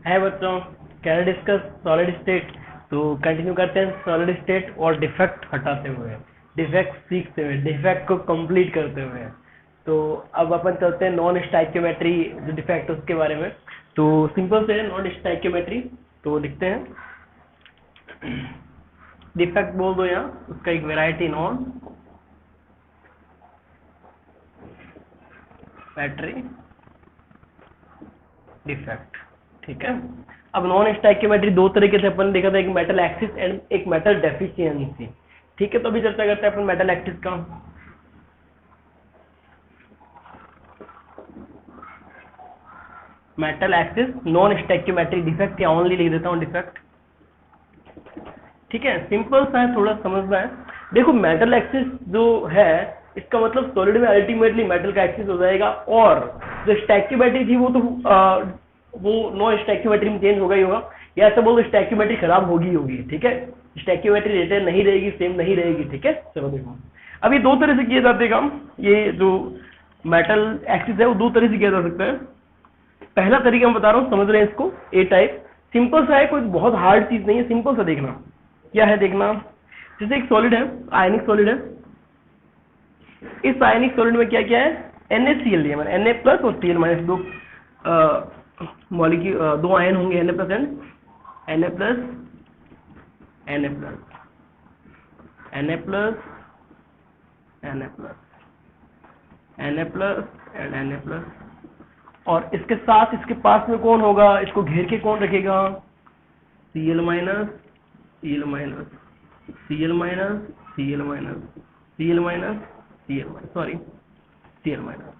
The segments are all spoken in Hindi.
है बच्चों, कैन डिस्कस सॉलिड स्टेट। तो कंटिन्यू करते हैं सॉलिड स्टेट और डिफेक्ट हटाते हुए, डिफेक्ट सीखते हुए, डिफेक्ट को कंप्लीट करते हुए। तो अब अपन चलते हैं नॉन स्टाइक्योमेट्री जो डिफेक्ट उसके बारे में। तो सिंपल से नॉन स्टाइक्योमेट्री तो लिखते हैं, डिफेक्ट बोल दो यहाँ, उसका एक वेराइटी नॉन मैट्री डिफेक्ट। ठीक है। अब नॉन स्टाइक्योमेट्री दो तरीके से अपन देखा था, एक मेटल एक्सिस एंड एक मेटल डेफिशिएंसी। ठीक है, तो अभी चर्चा करते हैं अपन मेटल एक्सिस का। Metal axis non stoichiometry defect, या ओनली लिख देता हूँ डिफेक्ट। ठीक है, सिंपल सा है, थोड़ा समझना है। देखो मेटल एक्सिस जो है इसका मतलब सॉलिड में अल्टीमेटली मेटल का एक्सिस हो जाएगा, और जो स्टाइक्योमेट्री थी वो तो वो नॉन स्टाइक्योमेट्री में चेंज होगा ही होगा, या ऐसा बोलो स्टाइक्योमेट्री खराब होगी होगी। ठीक है, स्टाइक्योमेट्री रिटर्न नहीं रहेगी, सेम नहीं रहेगी। ठीक है, चलो देखो अब ये दो तरह से किए जाते हैं काम। ये जो मेटल एक्सिस है वो दो तरह से किया जा सकता है। पहला तरीका मैं बता रहा हूँ, समझ रहे हैं इसको, ए टाइप सिंपल सा है, कोई बहुत हार्ड चीज नहीं है, सिंपल सा देखना। क्या है देखना, जैसे एक सॉलिड है, आयनिक सॉलिड है। इस आयनिक सॉलिड में क्या क्या है, NaCl लिया मैंने, Na प्लस और Cl माइनस, दो मॉलिक्यूल, दो आयन होंगे, Na plus and Na plus, Na plus, Na plus, Na plus, Na plus and Na plus. और इसके साथ इसके पास में कौन होगा, इसको घेर के कौन रखेगा, Cl minus, Cl minus, Cl minus, Cl minus, Cl minus, Cl minus, sorry Cl minus.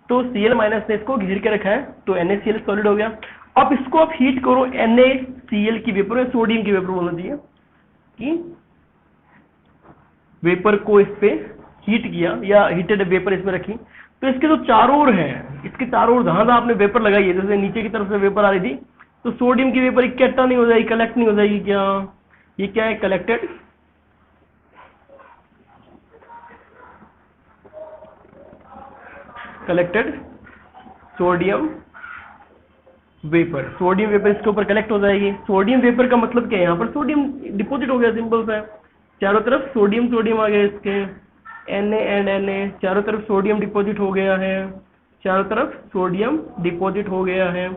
तो Cl माइनस ने इसको घेर के रखा है, तो NaCl सॉलिड हो गया। अब इसको आप हीट करो NaCl की वेपर में, सोडियम की वेपर बोलना चाहिए, कि वेपर को इस पे हीट किया या हीटेड वेपर इसमें रखी, तो इसके जो चारों ओर हैं, इसके चारों ओर जहां आपने वेपर लगाई है, जैसे नीचे की तरफ से वेपर आ रही थी, तो सोडियम की वेपर इकट्ठा नहीं हो जाएगी, कलेक्ट नहीं हो जाएगी। क्या ये क्या है, collected, collected sodium vapour. Sodium vapour इसके ऊपर कलेक्ट हो जाएगी। सोडियम वेपर का मतलब क्या है, यहाँ पर सोडियम डिपॉजिट हो गया, सिंपल सा है। चारों तरफ सोडियम सोडियम आ गया, इसके Na एंड Na, चारों तरफ सोडियम डिपॉजिट हो गया है, चारों तरफ सोडियम डिपॉजिट हो गया है।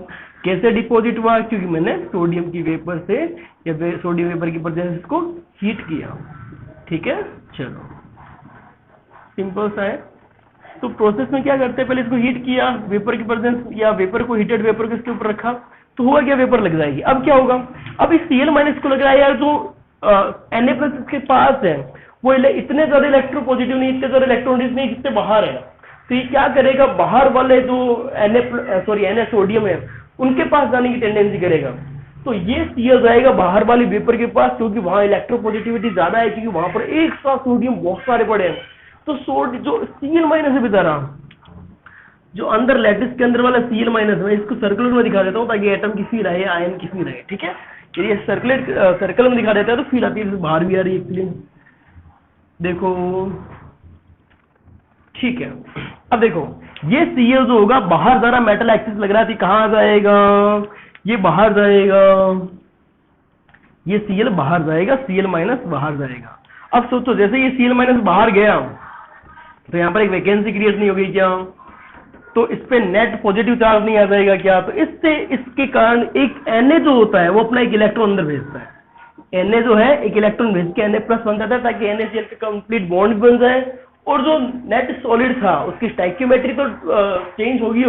कैसे डिपॉजिट हुआ, क्योंकि मैंने सोडियम की वेपर से या सोडियम वेपर की प्रेजेंस को हीट किया। ठीक है, चलो सिंपल सा है। तो प्रोसेस में क्या करते हैं, पहले इसको हीट किया, वेपर की प्रेजेंस या वेपर को, हीटेड वेपर को इसके ऊपर रखा, तो हुआ क्या, वेपर लग जाएगी। अब क्या होगा, अब इस Cl माइनस को लग रहा है यार, जो Na प्लस इसके पास है वो इतने ज्यादा इलेक्ट्रोपॉजिटिव नहीं, इतने ज्यादा इलेक्ट्रॉनिक नहीं जितने बाहर है। तो ये क्या करेगा, बाहर वाले जो Na सोडियम है उनके पास जाने की टेंडेंसी करेगा। तो ये Cl जाएगा बाहर वाली वेपर के पास, क्योंकि वहां इलेक्ट्रोपॉजिटिविटी ज्यादा है, क्योंकि वहां पर एक साथ सोडियम बहुत सारे पड़े हैं। तो जो Cl माइनस है बेचारा, जो अंदर लैटिस के अंदर वाला Cl माइनस, मैं इसको सर्कुलर में दिखा देता हूँ ताकि एटम की फील आए, आयन की फील आए। ठीक है, ये सर्कल में दिखा देता है तो फील आती है, बाहर भी आ रही है एक्चुअली, देखो। ठीक है, अब देखो ये Cl जो होगा बाहर जा रहा, मेटल एक्सिस लग रहा है, कहाँ जाएगा, ये बाहर जाएगा, ये Cl बाहर जाएगा, Cl माइनस बाहर जाएगा। अब सोचो, जैसे ये Cl माइनस बाहर गया तो यहाँ पर एक वैकेंसी क्रिएट नहीं होगी क्या, तो इस पे नेट पॉजिटिव चार्ज नहीं आ जाएगा क्या, तो इससे इसके कारण एक Na जो होता है वो अपना एक इलेक्ट्रॉन अंदर भेजता है। Na जो है एक इलेक्ट्रॉन भेज के Na प्लस बन जाता है, ताकि NaCl का कंप्लीट बॉन्ड बन जाए। और जो नेट सॉलिड था उसकी स्टाइक्योमेट्री तो चेंज होगी,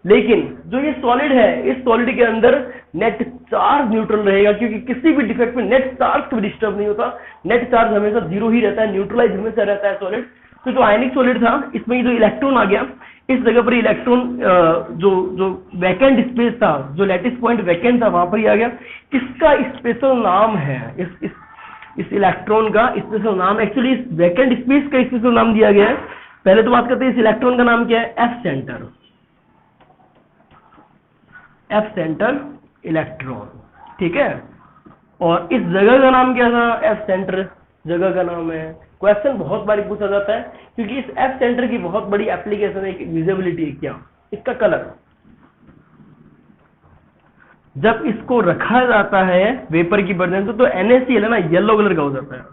लेकिन जो ये सॉलिड है, इस सॉलिड के अंदर नेट चार्ज न्यूट्रल रहेगा, क्योंकि किसी भी डिफेक्ट में नेट चार्ज को डिस्टर्ब नहीं होता, नेट चार्ज हमेशा जीरो ही रहता है, न्यूट्रलाइज हमेशा रहता है सॉलिड। तो जो आयनिक सॉलिड था, इसमें जो इलेक्ट्रॉन आ गया, इस जगह पर इलेक्ट्रॉन जो वैकेंट स्पेस था, जो लैटिस पॉइंट वैकेंट था, वहां पर ही आ गया। इसका स्पेशल नाम है, इस इलेक्ट्रॉन का स्पेशल नाम, एक्चुअली इस वैकेंट स्पेस का स्पेशल नाम दिया गया है। पहले तो बात करते हैं इस इलेक्ट्रॉन का नाम क्या है, F centre, F centre electron. ठीक है, और इस जगह का नाम क्या था, एफ सेंटर जगह का नाम है। क्वेश्चन बहुत बार पूछा जाता है, क्योंकि इस एफ सेंटर की बहुत बड़ी एप्लीकेशन है, विजिबिलिटी है, क्या इसका कलर, जब इसको रखा जाता है वेपर की प्रेजेंस तो NaCl है ना येलो कलर का हो जाता है।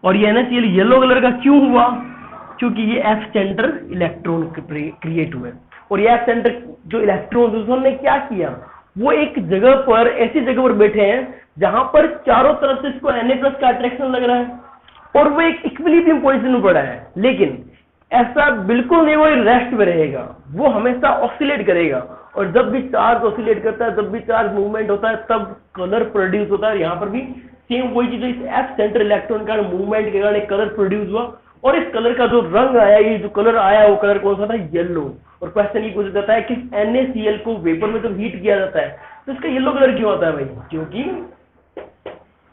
और ये NaCl येलो कलर का क्यों हुआ? क्योंकि ये F सेंटर इलेक्ट्रॉन क्रिएट हुए। और ये F सेंटर जो इलेक्ट्रॉन उन्होंने क्या किया, वो एक जगह पर ऐसी जगह पर बैठे हैं जहां पर चारों तरफ से इसको Na+ का अट्रैक्शन लग रहा है और वो एक इक्विलिब्रियम पोजीशन में पड़ा है। लेकिन ऐसा बिल्कुल नहीं वो रेस्ट में रहेगा, वो हमेशा ऑसिलेट करेगा। और जब भी चार्ज ऑसिलेट करता है, जब भी चार्ज मूवमेंट होता है, तब कलर प्रोड्यूस होता है। यहाँ पर भी सेम वही चीज है, इस F सेंटर इलेक्ट्रॉन का मूवमेंट के कारण एक कलर प्रोड्यूस हुआ और इस कलर का जो रंग आया, ये जो कलर आया वो कलर कौन सा था? येलो। और क्वेश्चन ये पूछा जाता है कि NaCl को वेपर में जब हीट किया जाता है तो इसका येलो कलर क्यों आता है भाई?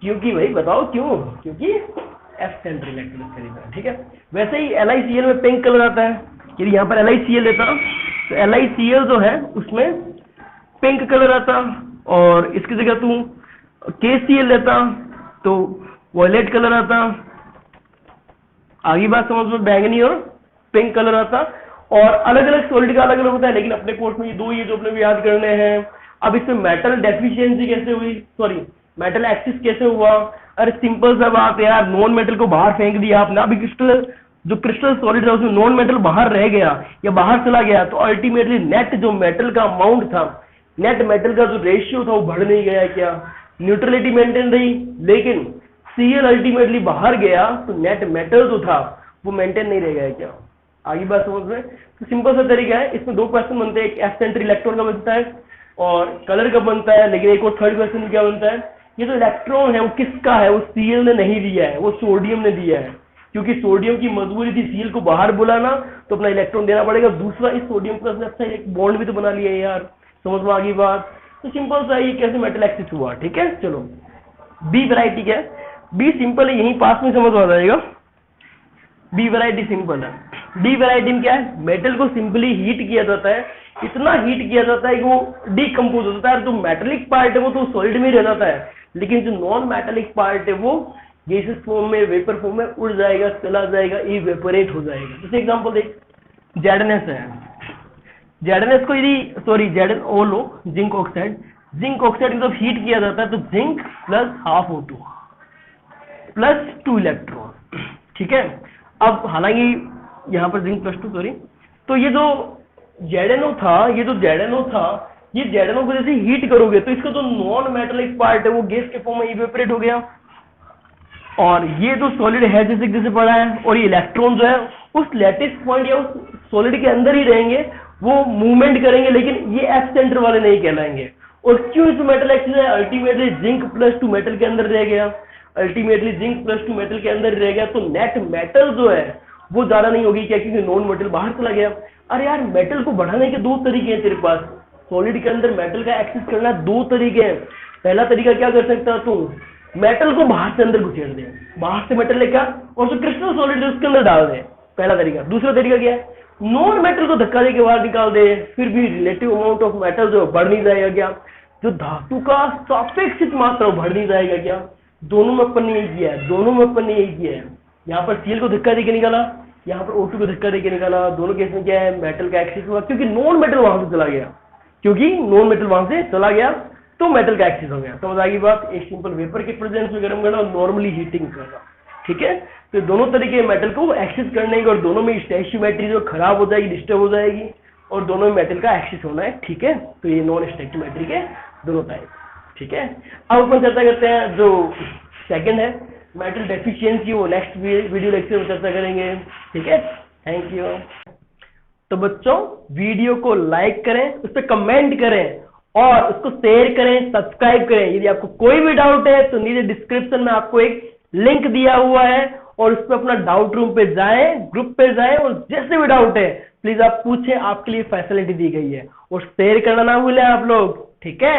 क्योंकि भाई बताओ क्यों? क्योंकि F सेंटर इलेक्ट्रॉन खरीदा। ठीक है, वैसे ही LiCl में पिंक कलर आता है। यदि यहाँ पर LiCl लेता तो LiCl जो है उसमें पिंक कलर आता और इसकी जगह तू KCl लेता तो वॉयलेट कलर आता। आगे बात समझ में, बैंगनी और पिंक कलर आता। और अलग अलग सॉलिड का अलग अलग होता है, लेकिन अपने कोर्स में ये दो ही जो अपने भी याद करने हैं। अब इसमें मेटल डेफिशिएंसी कैसे हुई, सॉरी मेटल एक्सिस कैसे हुआ? अरे सिंपल सा बात है यार, नॉन मेटल को बाहर फेंक दिया आपने। अभी क्रिस्टल सॉलिड था उसमें नॉन मेटल बाहर रह गया या बाहर चला गया तो अल्टीमेटली नेट जो मेटल का अमाउंट था, नेट मेटल का जो रेशियो था वो बढ़ नहीं गया क्या? न्यूट्रलिटी मेंटेन रही, लेकिन Cl अल्टीमेटली बाहर गया तो नेट मेटल जो था वो मेंटेन नहीं रह गया क्या? आगे बात समझ में? तो सिंपल सा तरीका है, इसमें दो क्वेश्चन बनते हैं, एक F सेंटर इलेक्ट्रॉन का बनता है और कलर का बनता है। लेकिन एक और थर्ड क्वेश्चन क्या बनता है, ये जो इलेक्ट्रॉन है वो किसका है? वो Cl ने नहीं दिया है, वो सोडियम ने दिया है। क्योंकि सोडियम की मजबूरी थी Cl को बाहर बुलाना, तो अपना इलेक्ट्रॉन देना पड़ेगा। दूसरा, इस सोडियम प्लस ने अच्छा एक बॉन्ड भी तो बना लिया है यार। समझ में आ गई बात? तो सिंपल सा ये कैसे मेटल एक्सिस हुआ। ठीक है, चलो बी वैरायटी क्या है? बी सिंपल है, यहीं पास में समझ आ जाएगा। बी वैरायटी सिंपल है। डी वैरायटी में क्या है? मेटल को सिंपली हीट किया जाता है, इतना हीट किया जाता है कि वो डीकम्पोज हो जाता है। जो मेटेलिक पार्ट है वो तो सॉलिड में ही रह जाता है, लेकिन जो नॉन मेटेलिक पार्ट है वो गैसेस फॉर्म में, वेपर फॉर्म में उड़ जाएगा, चला जाएगा, इवेपोरेट हो जाएगा। जैसे एग्जांपल देख, ZnS है। ZnS को यदि ZnO लो, जिंक ऑक्साइड। जिंक ऑक्साइड को जब हीट किया जाता है तो zinc plus half O2 plus 2 electron. ठीक है, अब हालांकि यहाँ पर जिंक प्लस 2 सॉरी, तो ये जो ZnO था, ये ZnO को जैसे हीट करोगे तो इसका जो नॉन मेटेलिक पार्ट है वो गैस के फॉर्म में इवेपोरेट हो गया और ये जो सॉलिड है जैसे पड़ा है, और ये इलेक्ट्रॉन जो है उस लैटिस पॉइंट या उस सॉलिड के अंदर ही रहेंगे, वो मूवमेंट करेंगे, लेकिन ये F सेंटर वाले नहीं कहलाएंगे। और क्यों इसमें मेटल एक्सिस है? अल्टीमेटली जिंक प्लस 2 मेटल के अंदर रह गया, अल्टीमेटली जिंक प्लस 2 मेटल के अंदर रह गया, तो नेट मेटल जो है वो ज्यादा नहीं होगी। क्या? क्योंकि नॉन मेटल बाहर चला गया। अरे यार, मेटल को बढ़ाने के दो तरीके हैं तेरे पास। सॉलिड के अंदर मेटल का एक्सेस करना दो तरीके हैं। पहला तरीका क्या कर सकता है, तू मेटल को बाहर से अंदर घुसेड़ दे, बाहर से मेटल लेकर और जो क्रिस्टल सॉलिड है उसके अंदर डाल दे, पहला तरीका। दूसरा तरीका क्या है? नॉन मेटल को धक्का देके बाहर निकाल दे, फिर भी रिलेटिव अमाउंट ऑफ मेटल जो बढ़ नहीं जाएगा क्या? जो धातु का सापेक्षिक मात्रा बढ़ नहीं जाएगा क्या? दोनों में अपन ने यही किया है, दोनों में अपन ने यही किया है। यहाँ पर Cl को धक्का देके निकाला, यहाँ पर O2 को धक्का देके निकाला। दोनों केस में क्या है? मेटल का एक्सिस हुआ, क्योंकि नॉन मेटल वहां से चला गया, तो मेटल का एक्सिस हो गया। समझ आ गई बात? एक सिंपल वेपर के प्रेजेंस में गर्म करना और नॉर्मली हीटिंग करना। ठीक है, तो दोनों तरीके मेटल को एक्सिस करने के, और दोनों में स्टोइचियोमेट्री जो खराब हो जाएगी, डिस्टर्ब हो जाएगी, और दोनों में मेटल का एक्सिस होना है। ठीक है, तो ये नॉन स्टोइचियोमेट्री के दोनों टाइप। ठीक है, अब अपन चर्चा करते हैं जो सेकंड है मेटल डेफिशिएंसी, वो नेक्स्ट वीडियो लेक्चर में चर्चा करेंगे। ठीक है, थैंक यू। तो बच्चों, वीडियो को लाइक करें, उस पर कमेंट करें और उसको शेयर करें, सब्सक्राइब करें। यदि आपको कोई भी डाउट है तो नीचे डिस्क्रिप्शन में आपको एक लिंक दिया हुआ है और उस पर अपना डाउट रूम पे जाएं, ग्रुप पे जाएं, और जैसे भी डाउट है प्लीज आप पूछें, आपके लिए फैसिलिटी दी गई है। और शेयर करना ना भूलें आप लोग। ठीक है।